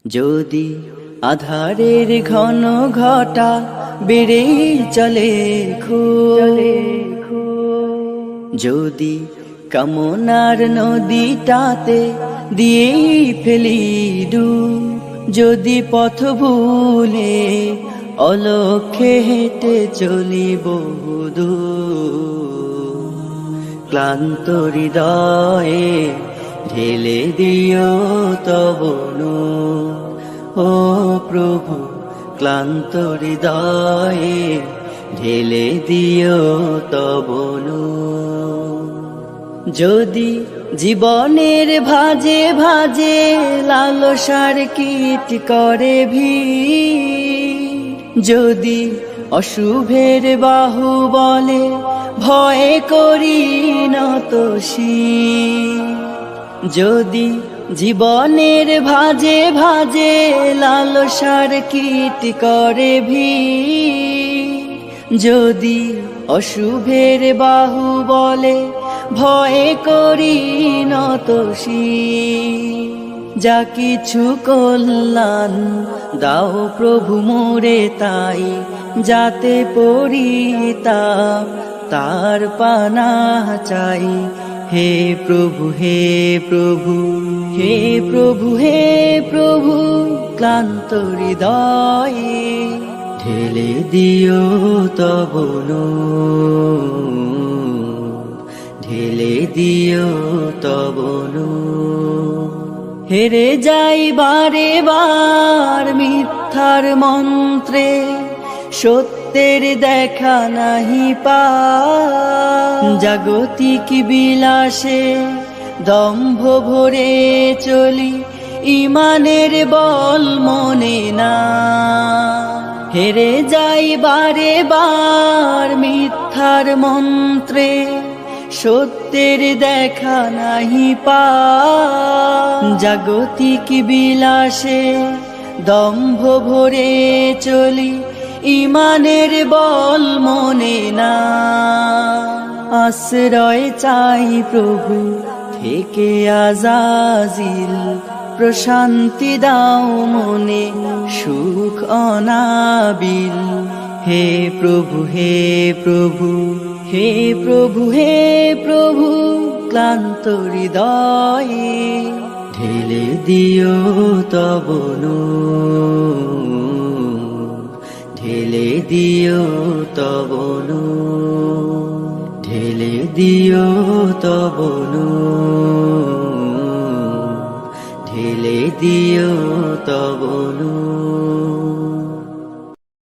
যদি আধারের ঘন ঘটা বেড়ে চলে যদি কামনার নদীটাতে দিয়ে ফেলি ডুব, যদি পথ ভুলে অলক্ষ্যে হেঁটে চলি বহুদূর, ক্লান্ত হৃদয়ে ঢেলে দিও তব নূর। ও প্রভু, ক্লান্ত হৃদয়ে ঢেলে দিও তব নূর। যদি জীবনের ভাজে ভাজে লালসার কীট করে ভিড়, যদি অশুভের বাহু বলে ভয় করি নত শির, যদি জীবনের ভাজে ভাজে লালসার কীট করে ভিড়, যদি অশুভের বাহু বলে ভয় করি নত শির, যা কিছু কল্যাণ দাও প্রভু মোরে তাই, যাতে পরিতাপ তার পানাহ চাই। হে প্রভু, হে প্রভু, হে প্রভু, হে প্রভু, ক্লান্ত হৃদয়ে ঢেলে দিও তব নূর, ঢেলে দিও তব নূর। হেরে যাই বারে বার মিথ্যার মন্ত্রে, সত্যের দেখা নাহি পাই, জাগতিক বিলাসে দম্ভ ভরে চলি, ইমানের বল মনে না। হেরে যাই বারে বার মিথ্যার মন্ত্রে, সত্যের দেখা নাহি পাই, জাগতিক বিলাসে দম্ভ ভরে চলি, ইমানের বল মনে না। আশ্রয় চাই প্রভু থেকে আজাজিল, প্রশান্তি দাও মনে সুখ অনাবিল। হে প্রভু, হে প্রভু, হে প্রভু, হে প্রভু, ক্লান্ত হৃদয়ে ঢেলে দিও তব নূর, ঢেলে দিও তব নূর, ঢেলে দিও তব নূর, ঢেলে দিও তব নূর।